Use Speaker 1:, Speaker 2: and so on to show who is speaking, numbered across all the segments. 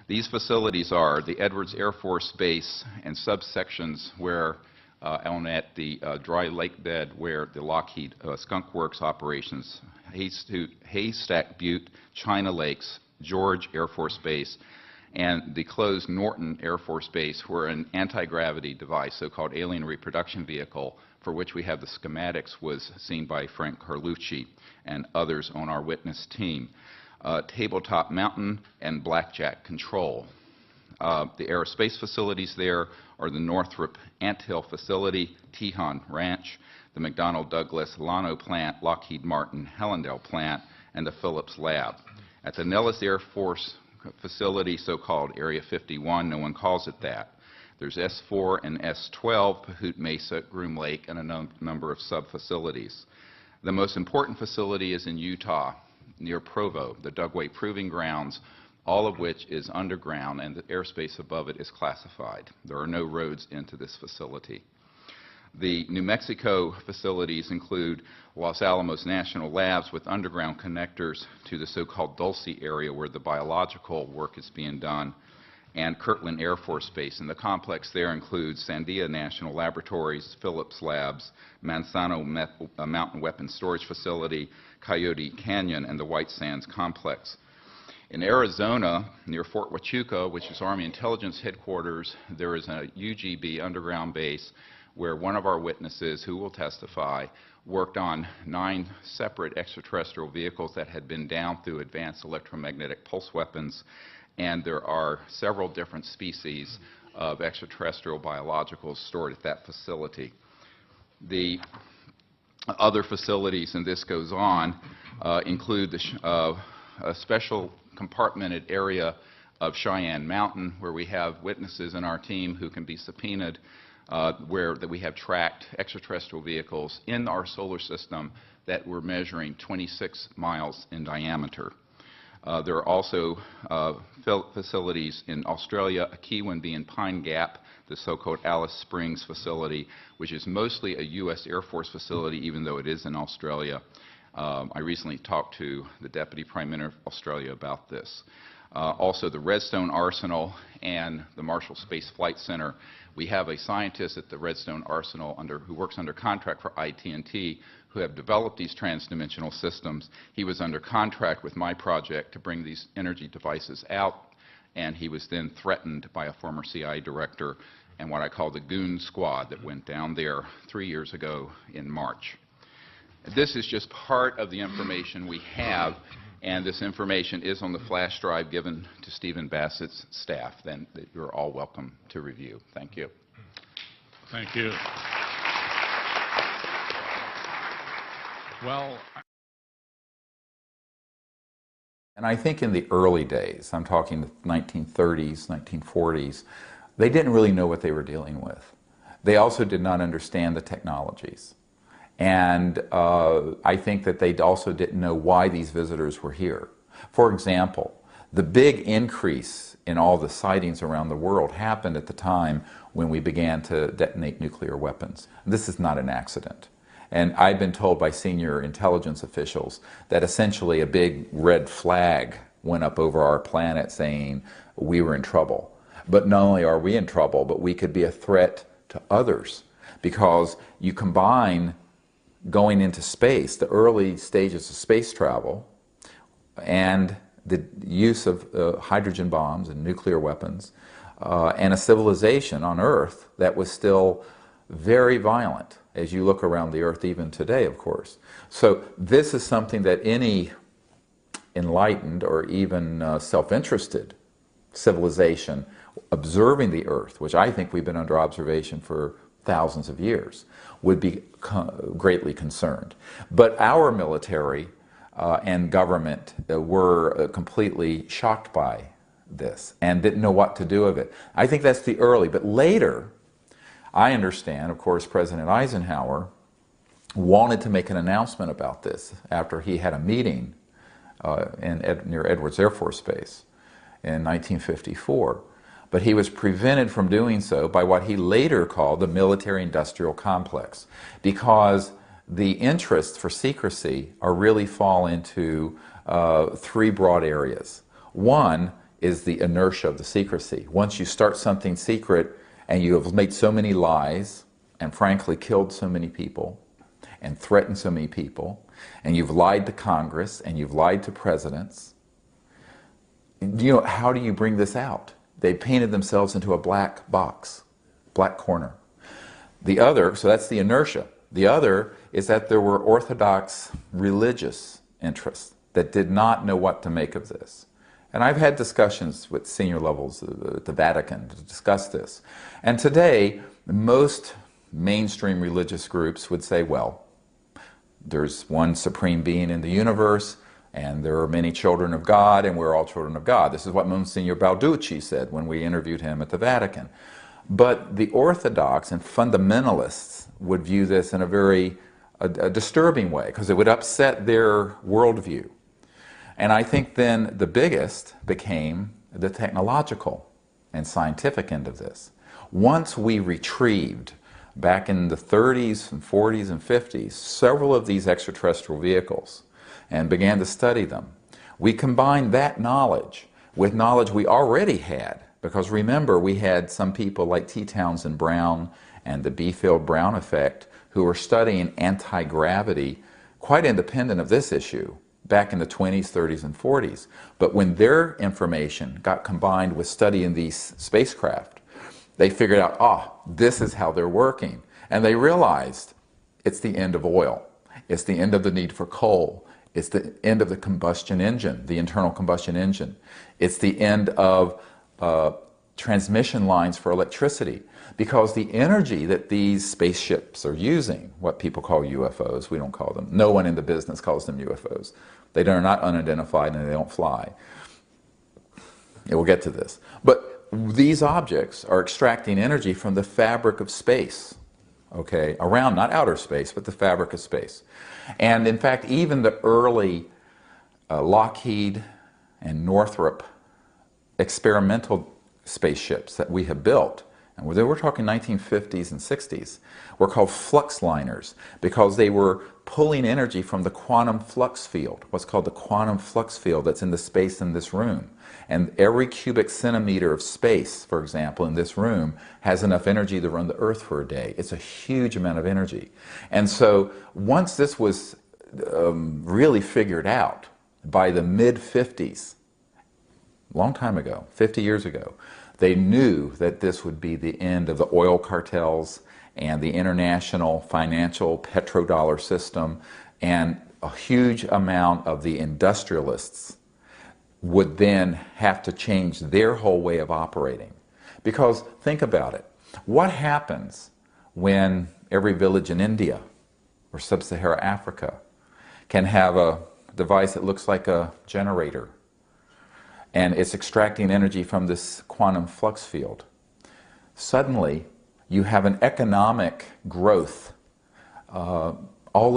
Speaker 1: These facilities are the Edwards Air Force Base and subsections where at the dry lake bed where the Lockheed Skunk Works operations, Haystack Butte, China Lakes, George Air Force Base, and the closed Norton Air Force Base, where an anti-gravity device, so-called alien reproduction vehicle, for which we have the schematics, was seen by Frank Carlucci and others on our witness team. Tabletop Mountain and Blackjack Control. The aerospace facilities there are the Northrop Anthill Facility, Tejon Ranch, the McDonnell Douglas Llano Plant, Lockheed Martin Hellendale Plant, and the Phillips Lab. At the Nellis Air Force Facility, so-called Area 51, no one calls it that. There's S4 and S12, Pahut Mesa, Groom Lake, and a number of sub-facilities. The most important facility is in Utah, near Provo, the Dugway Proving Grounds, all of which is underground, and the airspace above it is classified. There are no roads into this facility. The New Mexico facilities include Los Alamos National Labs with underground connectors to the so-called Dulce area where the biological work is being done, and Kirtland Air Force Base. And the complex there includes Sandia National Laboratories, Phillips Labs, Manzano Mountain Weapons Storage Facility, Coyote Canyon, and the White Sands Complex. In Arizona, near Fort Huachuca, which is Army Intelligence Headquarters, there is a UGB underground base where one of our witnesses, who will testify, worked on 9 separate extraterrestrial vehicles that had been down through advanced electromagnetic pulse weapons, and there are several different species of extraterrestrial biologicals stored at that facility. The other facilities, and this goes on, include a special compartmented area of Cheyenne Mountain, where we have witnesses in our team who can be subpoenaed, where we have tracked extraterrestrial vehicles in our solar system that were measuring 26 miles in diameter. There are also facilities in Australia, a key one being Pine Gap, the so-called Alice Springs facility, which is mostly a U.S. Air Force facility, even though it is in Australia. I recently talked to the Deputy Prime Minister of Australia about this. Also, the Redstone Arsenal and the Marshall Space Flight Center. We have a scientist at the Redstone Arsenal who works under contract for IT&T, who have developed these transdimensional systems. He was under contract with my project to bring these energy devices out, and he was then threatened by a former CIA director and what I call the goon squad that went down there 3 years ago in March. This is just part of the information we have, and this information is on the flash drive given to Stephen Bassett's staff, then that you're all welcome to review. Thank you.
Speaker 2: Thank you. Well,
Speaker 3: and I think in the early days, I'm talking the 1930s, 1940s, they didn't really know what they were dealing with. They also did not understand the technologies. And I think that they also didn't know why these visitors were here. For example, the big increase in all the sightings around the world happened at the time when we began to detonate nuclear weapons. This is not an accident. And I've been told by senior intelligence officials that essentially a big red flag went up over our planet saying we were in trouble. But not only are we in trouble, but we could be a threat to others, because you combine going into space, the early stages of space travel, and the use of hydrogen bombs and nuclear weapons, and a civilization on Earth that was still very violent, as you look around the Earth even today, of course. So this is something that any enlightened or even self-interested civilization observing the Earth, which I think we've been under observation for thousands of years, would be greatly concerned. But our military and government were completely shocked by this and didn't know what to do with it. I think that's the early, but later, I understand, of course, President Eisenhower wanted to make an announcement about this after he had a meeting near Edwards Air Force Base in 1954. But he was prevented from doing so by what he later called the military-industrial complex, because the interests for secrecy really fall into 3 broad areas. One is the inertia of the secrecy. Once you start something secret and you have made so many lies and frankly killed so many people and threatened so many people, and you've lied to Congress and you've lied to presidents, how do you bring this out? They painted themselves into a black box, black corner. The other, so that's the inertia. The other is that there were Orthodox religious interests that did not know what to make of this. And I've had discussions with senior levels at the Vatican to discuss this. And today, most mainstream religious groups would say, well, there's one supreme being in the universe, and there are many children of God, and we're all children of God. This is what Monsignor Balducci said when we interviewed him at the Vatican. But the Orthodox and fundamentalists would view this in a very disturbing way, because it would upset their worldview. And I think then the biggest became the technological and scientific end of this. Once we retrieved, back in the 30s and 40s and 50s, several of these extraterrestrial vehicles and began to study them, we combined that knowledge with knowledge we already had. Because remember, we had some people like T. Townsend Brown and the B-Field-Brown effect who were studying anti-gravity quite independent of this issue back in the 20s, 30s, and 40s. But when their information got combined with studying these spacecraft, they figured out, this is how they're working. And they realized it's the end of oil. It's the end of the need for coal. It's the end of the combustion engine, the internal combustion engine. It's the end of transmission lines for electricity, because the energy that these spaceships are using, what people call UFOs, we don't call them, no one in the business calls them UFOs. They are not unidentified and they don't fly. We'll get to this. But these objects are extracting energy from the fabric of space, okay, around, not outer space, but the fabric of space. And in fact, even the early Lockheed and Northrop experimental spaceships that we have built, and we're talking 1950s and 60s, were called flux liners because they were pulling energy from the quantum flux field, what's called the quantum flux field that's in the space in this room. And every cubic centimeter of space, for example, in this room has enough energy to run the Earth for a day. It's a huge amount of energy. And so once this was really figured out by the mid-50s, long time ago, 50 years ago, they knew that this would be the end of the oil cartels and the international financial petrodollar system, and a huge amount of the industrialists would then have to change their whole way of operating. Because think about it. What happens when every village in India or sub-Saharan Africa can have a device that looks like a generator, and it's extracting energy from this quantum flux field? Suddenly, you have an economic growth all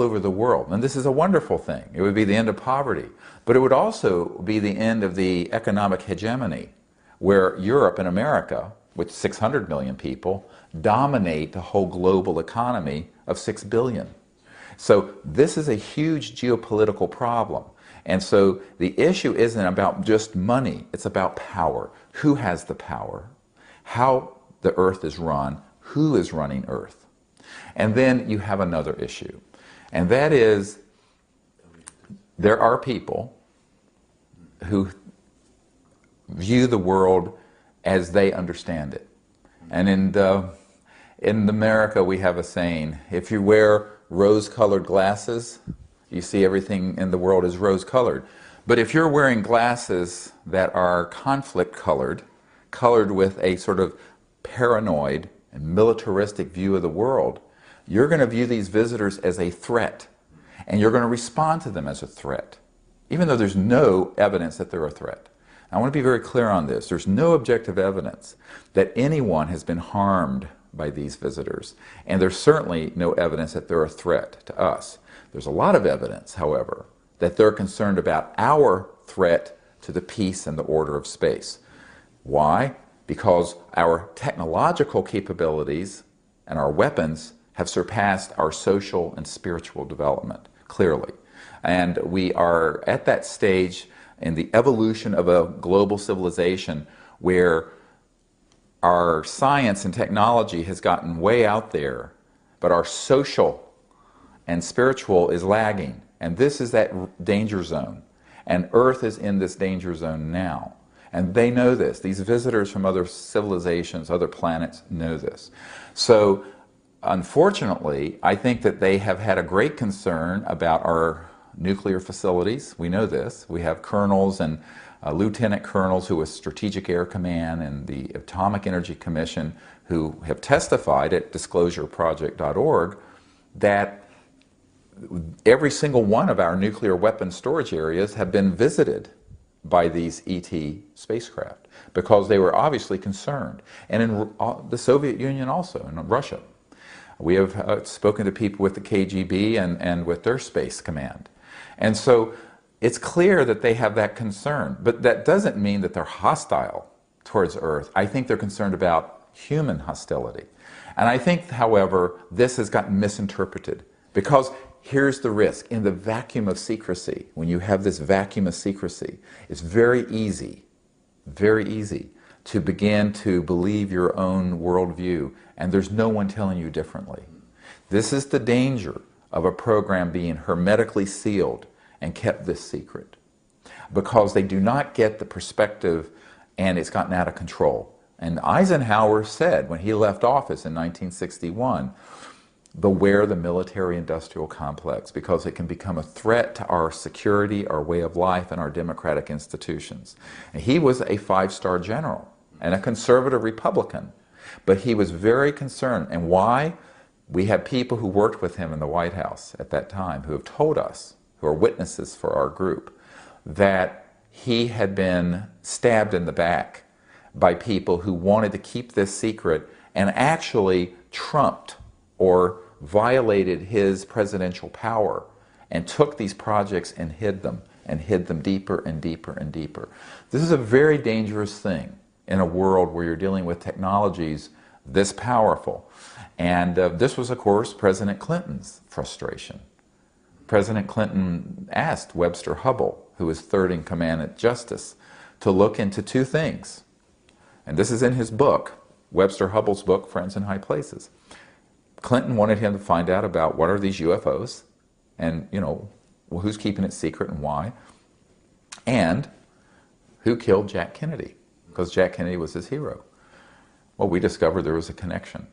Speaker 3: over the world. And this is a wonderful thing. It would be the end of poverty. But it would also be the end of the economic hegemony, where Europe and America, with 600 million people, dominate the whole global economy of 6 billion. So this is a huge geopolitical problem. And so the issue isn't about just money, it's about power. Who has the power? How the Earth is run? Who is running Earth? And then you have another issue. And that is, there are people who view the world as they understand it. And in America we have a saying, if you wear rose-colored glasses, you see everything in the world is rose-colored. But if you're wearing glasses that are conflict-colored, colored with a sort of paranoid and militaristic view of the world, you're going to view these visitors as a threat, and you're going to respond to them as a threat, even though there's no evidence that they're a threat. I want to be very clear on this. There's no objective evidence that anyone has been harmed by these visitors, and there's certainly no evidence that they're a threat to us. There's a lot of evidence, however, that they're concerned about our threat to the peace and the order of space. Why? Because our technological capabilities and our weapons have surpassed our social and spiritual development, clearly. And we are at that stage in the evolution of a global civilization where our science and technology has gotten way out there, but our social and spiritual is lagging. And this is that danger zone. And Earth is in this danger zone now. And they know this. These visitors from other civilizations, other planets know this. So, unfortunately, I think that they have had a great concern about our nuclear facilities. We know this. We have colonels and lieutenant colonels who are Strategic Air Command and the Atomic Energy Commission who have testified at disclosureproject.org that every single one of our nuclear weapon storage areas have been visited by these ET spacecraft because they were obviously concerned. And in the Soviet Union also, in Russia. We have spoken to people with the KGB and with their space command. And so it's clear that they have that concern. But that doesn't mean that they're hostile towards Earth. I think they're concerned about human hostility. And I think, however, this has gotten misinterpreted because here's the risk. In the vacuum of secrecy, when you have this vacuum of secrecy, it's very easy to begin to believe your own worldview, and there's no one telling you differently. This is the danger of a program being hermetically sealed and kept this secret, because they do not get the perspective and it's gotten out of control. And Eisenhower said when he left office in 1961, beware the military-industrial complex, because it can become a threat to our security, our way of life, and our democratic institutions. And he was a five-star general and a conservative Republican, but he was very concerned. And why? We have people who worked with him in the White House at that time who have told us, who are witnesses for our group, that he had been stabbed in the back by people who wanted to keep this secret and actually trumped or violated his presidential power and took these projects and hid them deeper and deeper and deeper. This is a very dangerous thing in a world where you're dealing with technologies this powerful. And this was, of course, President Clinton's frustration. President Clinton asked Webster Hubbell, who was third in command at Justice, to look into two things. And this is in his book, Webster Hubbell's book, Friends in High Places. Clinton wanted him to find out about what are these UFOs and, well, who's keeping it secret and why, and who killed Jack Kennedy, because Jack Kennedy was his hero. Well, we discovered there was a connection.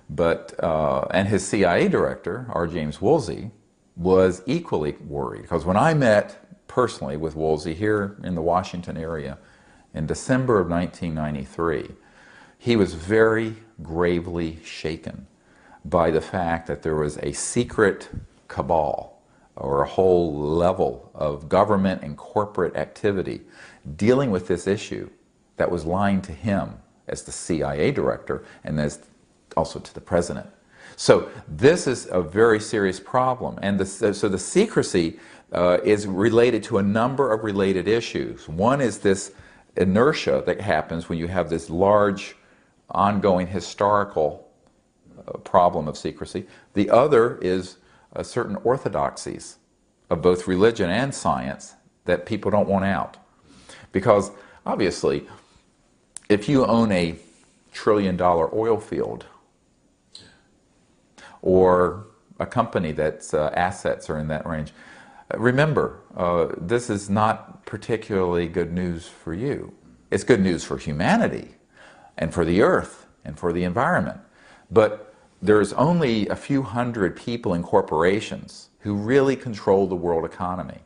Speaker 3: But, and his CIA director, R. James Woolsey, was equally worried, because when I met personally with Woolsey here in the Washington area in December of 1993, he was very gravely shaken by the fact that there was a secret cabal or a whole level of government and corporate activity dealing with this issue that was lying to him as the CIA director and as also to the president. So this is a very serious problem, and so the secrecy is related to a number of related issues. One is this inertia that happens when you have this large ongoing historical problem of secrecy. The other is certain orthodoxies of both religion and science that people don't want out. Because obviously, if you own a trillion-dollar oil field or a company that's assets are in that range, remember, this is not particularly good news for you. It's good news for humanity and for the earth and for the environment. But there's only a few hundred people in corporations who really control the world economy.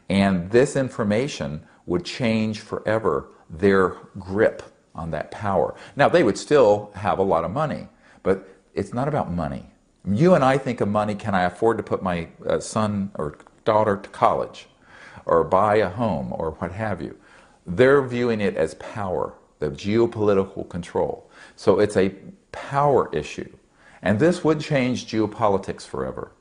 Speaker 3: And this information would change forever their grip on that power. Now, they would still have a lot of money, but it's not about money. You and I think of money, can I afford to put my son or daughter to college or buy a home or what have you? They're viewing it as power, the geopolitical control. So it's a power issue. And this would change geopolitics forever.